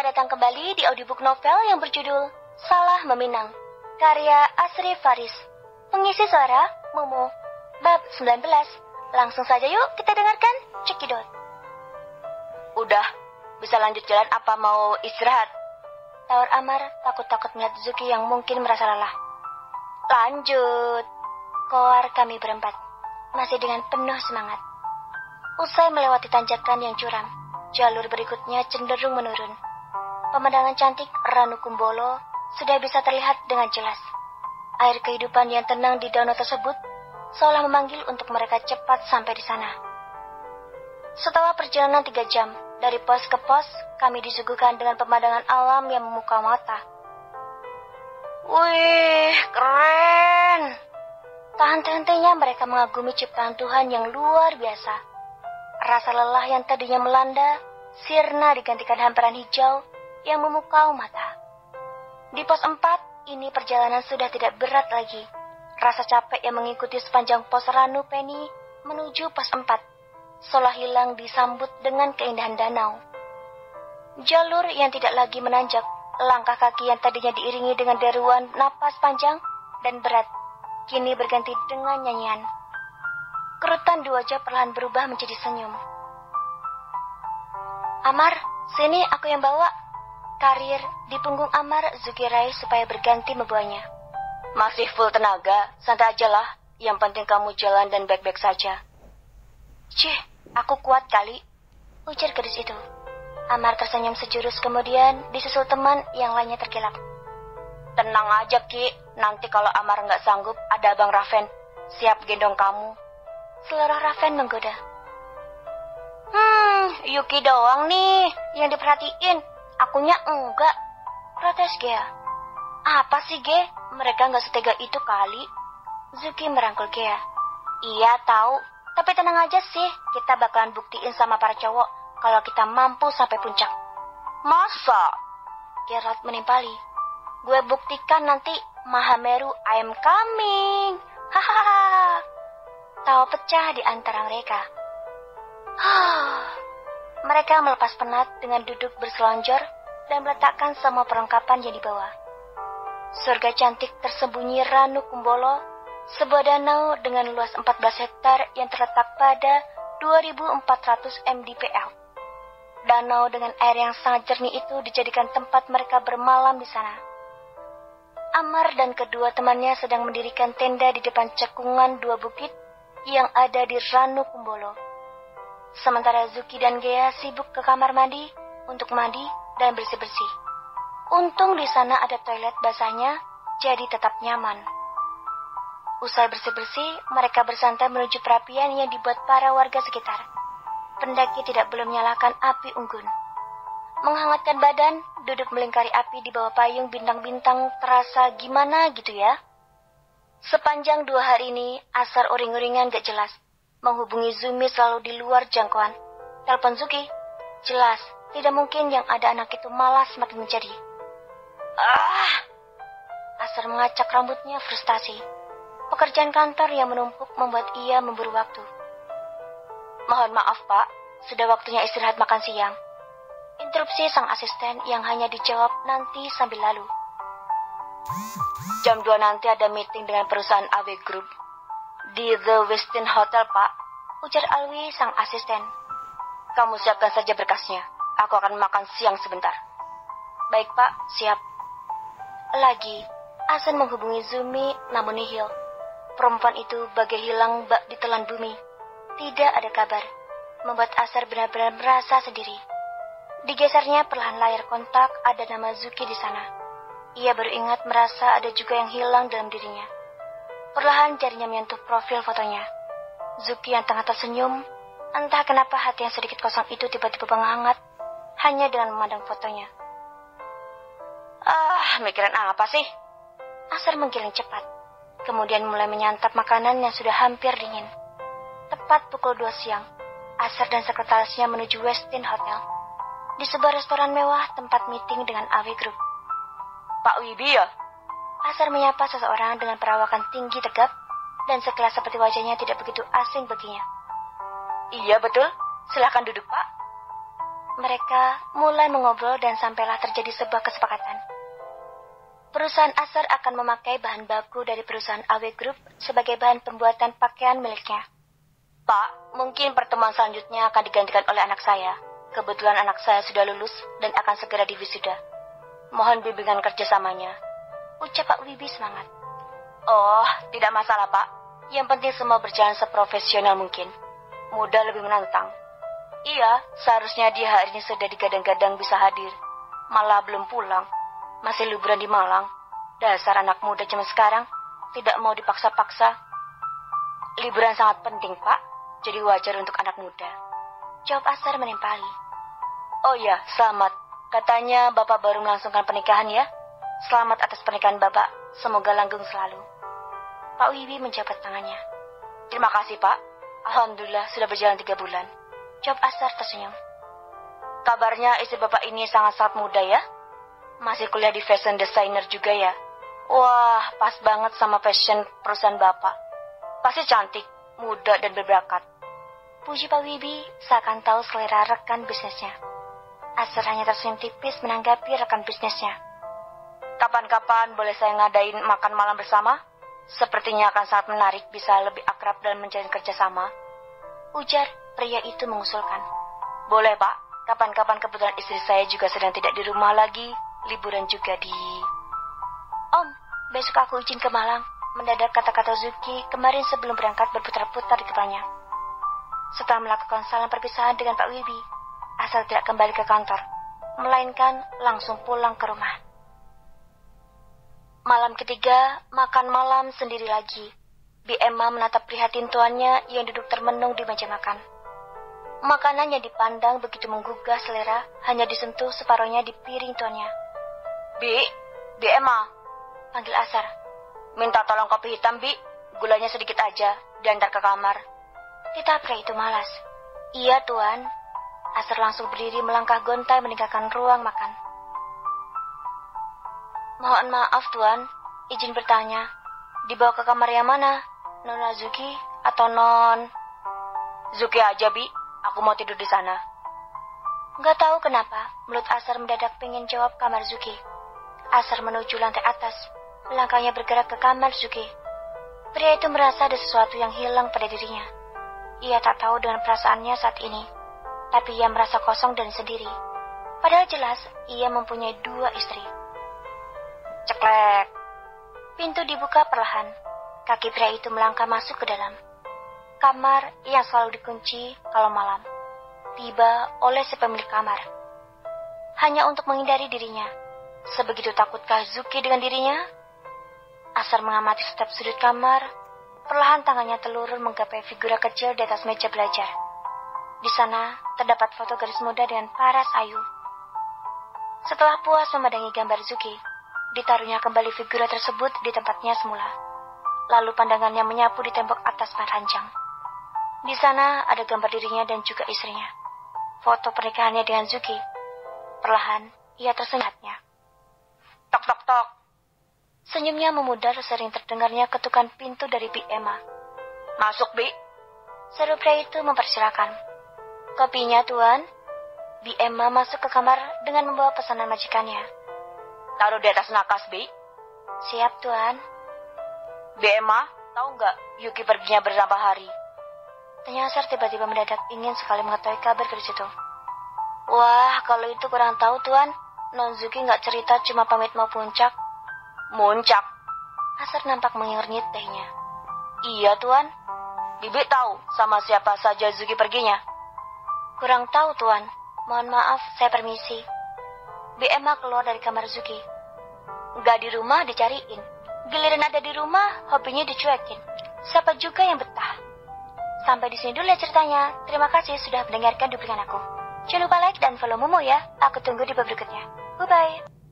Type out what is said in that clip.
Selamat datang kembali di audiobook novel yang berjudul Salah Meminang, karya Asri Faris. Pengisi suara, Momo. Bab 19. Langsung saja yuk kita dengarkan. Cekidot. Udah, bisa lanjut jalan apa mau istirahat? Tawar Amar takut-takut melihat Zuki yang mungkin merasa lelah. Lanjut. Koar kami berempat, masih dengan penuh semangat. Usai melewati tanjakan yang curam, jalur berikutnya cenderung menurun. Pemandangan cantik Ranu Kumbolo sudah bisa terlihat dengan jelas. Air kehidupan yang tenang di danau tersebut seolah memanggil untuk mereka cepat sampai di sana. Setelah perjalanan 3 jam, dari pos ke pos, kami disuguhkan dengan pemandangan alam yang memukau mata. Wih, keren. Tak henti-hentinya mereka mengagumi ciptaan Tuhan yang luar biasa. Rasa lelah yang tadinya melanda, sirna digantikan hamparan hijau yang memukau mata. Di pos 4, ini perjalanan sudah tidak berat lagi. Rasa capek yang mengikuti sepanjang pos Ranu Penny menuju pos 4, seolah hilang disambut dengan keindahan danau. Jalur yang tidak lagi menanjak, langkah kaki yang tadinya diiringi dengan deruan napas panjang dan berat, kini berganti dengan nyanyian. Kerutan di wajah perlahan berubah menjadi senyum. Amar, sini aku yang bawa. Karir di punggung Amar Zuki raih supaya berganti membawanya. Masih full tenaga, santai aja lah. Yang penting kamu jalan dan baik-baik saja. Cih, aku kuat kali, ujar gadis itu. Amar tersenyum sejurus kemudian disusul teman yang lainnya tergelak. Tenang aja Ki, nanti kalau Amar nggak sanggup ada Abang Raven, siap gendong kamu. Selera Raven menggoda. Yuki doang nih yang diperhatiin, akunya enggak, protes Gea. Apa sih Ge, mereka nggak setega itu kali. Zuki merangkul Gea. Iya tahu, tapi tenang aja sih, kita bakalan buktiin sama para cowok kalau kita mampu sampai puncak. Masa? Gerald menimpali. Gue buktikan nanti, Mahameru, I am coming. Hahaha. Tawa pecah di antara mereka. Mereka melepas penat dengan duduk berselonjor dan meletakkan semua perlengkapan yang dibawa. Surga cantik tersembunyi Ranu Kumbolo, sebuah danau dengan luas 14 hektar yang terletak pada 2400 mdpl. Danau dengan air yang sangat jernih itu dijadikan tempat mereka bermalam di sana. Amar dan kedua temannya sedang mendirikan tenda di depan cekungan 2 bukit yang ada di Ranu Kumbolo. Sementara Zuki dan Gea sibuk ke kamar mandi untuk mandi dan bersih-bersih. Untung di sana ada toilet basahnya, jadi tetap nyaman. Usai bersih-bersih, mereka bersantai menuju perapian yang dibuat para warga sekitar. Pendaki tidak belum menyalakan api unggun. Menghangatkan badan, duduk melingkari api di bawah payung bintang-bintang terasa gimana gitu ya. Sepanjang 2 hari ini, Asar uring-uringan gak jelas. Menghubungi Zumi selalu di luar jangkauan. Telepon Zuki, jelas, tidak mungkin yang ada anak itu malah semakin menjadi. Asar mengacak rambutnya frustasi. Pekerjaan kantor yang menumpuk membuat ia memburu waktu. Mohon maaf Pak, sudah waktunya istirahat makan siang. Interupsi sang asisten yang hanya dijawab nanti sambil lalu. Jam 2 nanti ada meeting dengan perusahaan AW Group di The Westin Hotel Pak, ujar Alwi sang asisten. Kamu siapkan saja berkasnya, aku akan makan siang sebentar. Baik Pak, siap. Lagi, Asen menghubungi Zumi namun nihil. Perempuan itu bagai hilang bak ditelan bumi. Tidak ada kabar, membuat Asar benar-benar merasa sendiri. Digesernya perlahan layar kontak, ada nama Zuki di sana. Ia baru ingat merasa ada juga yang hilang dalam dirinya. Perlahan jarinya menyentuh profil fotonya. Zuki yang tengah tersenyum, entah kenapa hati yang sedikit kosong itu tiba-tiba menghangat hanya dengan memandang fotonya. Mikiran apa sih? Asar menggiling cepat, kemudian mulai menyantap makanan yang sudah hampir dingin. Tepat pukul 2 siang, Asar dan sekretarisnya menuju Westin Hotel. Di sebuah restoran mewah tempat meeting dengan AW Group. Pak Wibi ya? Asar menyapa seseorang dengan perawakan tinggi tegap dan sekilas seperti wajahnya tidak begitu asing baginya. Iya betul, silakan duduk Pak. Mereka mulai mengobrol dan sampailah terjadi sebuah kesepakatan. Perusahaan Asar akan memakai bahan baku dari perusahaan AW Group sebagai bahan pembuatan pakaian miliknya. Pak, mungkin pertemuan selanjutnya akan digantikan oleh anak saya. Kebetulan anak saya sudah lulus dan akan segera diwisuda. Mohon bimbingan kerjasamanya, ucap Pak Wibi semangat. Oh, tidak masalah Pak. Yang penting semua berjalan seprofesional mungkin. Mudah lebih menantang. Iya, seharusnya dia hari ini sudah digadang-gadang bisa hadir. Malah belum pulang. Masih liburan di Malang. Dasar anak muda zaman sekarang. Tidak mau dipaksa-paksa. Liburan sangat penting, Pak. Jadi wajar untuk anak muda. Jawab Asar menimpali. Oh iya, selamat. Katanya Bapak baru melangsungkan pernikahan ya? Selamat atas pernikahan Bapak. Semoga langgeng selalu. Pak Wibi menjabat tangannya. Terima kasih, Pak. Alhamdulillah sudah berjalan 3 bulan. Jawab Asar tersenyum. Kabarnya istri Bapak ini sangat-sangat muda ya? Masih kuliah di fashion designer juga ya? Wah, pas banget sama fashion perusahaan Bapak. Pasti cantik, muda, dan berbakat. Puji Pak Wibi seakan tahu selera rekan bisnisnya. Asar hanya tersenyum tipis menanggapi rekan bisnisnya. Kapan-kapan boleh saya ngadain makan malam bersama? Sepertinya akan sangat menarik, bisa lebih akrab dan menjalin kerjasama. Ujar pria itu mengusulkan. Boleh Pak, kapan-kapan kebetulan istri saya juga sedang tidak di rumah lagi, liburan juga di... Om, besok aku izin ke Malang. Mendadak kata-kata Zuki kemarin sebelum berangkat berputar-putar di kepalanya. Setelah melakukan salam perpisahan dengan Pak Wibi, Asar tidak kembali ke kantor, melainkan langsung pulang ke rumah. Malam ketiga, makan malam sendiri lagi. Bi Emma menatap prihatin tuannya yang duduk termenung di meja makan. Makanan yang dipandang begitu menggugah selera, hanya disentuh separohnya di piring tuannya. Bi Emma, panggil Asar. Minta tolong kopi hitam, Bi. Gulanya sedikit aja, diantar ke kamar. Titah pria itu malas. Iya, Tuan. Asar langsung berdiri melangkah gontai meninggalkan ruang makan. Mohon maaf, Tuan. Izin bertanya. Dibawa ke kamar yang mana? Nona Zuki atau Non? Zuki aja, Bi. Aku mau tidur di sana. Gak tahu kenapa, mulut Asar mendadak pengen jawab kamar Zuki. Asar menuju lantai atas. Langkahnya bergerak ke kamar Zuki. Pria itu merasa ada sesuatu yang hilang pada dirinya. Ia tak tahu dengan perasaannya saat ini. Tapi ia merasa kosong dan sendiri. Padahal jelas ia mempunyai 2 istri. Ceklek. Pintu dibuka perlahan. Kaki pria itu melangkah masuk ke dalam kamar yang selalu dikunci kalau malam. Tiba oleh si pemilik kamar. Hanya untuk menghindari dirinya. Sebegitu takutkah Zuki dengan dirinya? Asar mengamati setiap sudut kamar. Perlahan tangannya telurur menggapai figura kecil di atas meja belajar. Di sana terdapat foto gadis muda dengan paras ayu. Setelah puas memandangi gambar Zuki, ditaruhnya kembali figura tersebut di tempatnya semula. Lalu pandangannya menyapu di tembok atas ranjang. Di sana ada gambar dirinya dan juga istrinya. Foto pernikahannya dengan Zuki. Perlahan ia tersenyumnya. Tok tok tok. Senyumnya memudar sering terdengarnya ketukan pintu dari Bi Emma. Masuk, Bi. Seru pria itu mempersilakan. Kopinya, Tuan. Bi Emma masuk ke kamar dengan membawa pesanan majikannya. Taruh di atas nakas, Bi. Siap, Tuan. Bi Emma, tahu nggak Yuki perginya berapa hari? Tanya Asar tiba-tiba mendadak ingin sekali mengetahui kabar dari situ. Wah, kalau itu kurang tahu, Tuan. Non Zuki nggak cerita, cuma pamit mau puncak. Muncak. Asar nampak mengernyit tehnya. Iya, Tuan. Bibi tahu sama siapa saja Zuki perginya? Kurang tahu, Tuan. Mohon maaf, saya permisi. Bi Emma keluar dari kamar Zuki. Nggak di rumah dicariin. Giliran ada di rumah, hobinya dicuekin. Siapa juga yang betah? Sampai di sini dulu ya ceritanya. Terima kasih sudah mendengarkan duplikan aku. Jangan lupa like dan follow Momo ya. Aku tunggu di bab berikutnya. Bye-bye.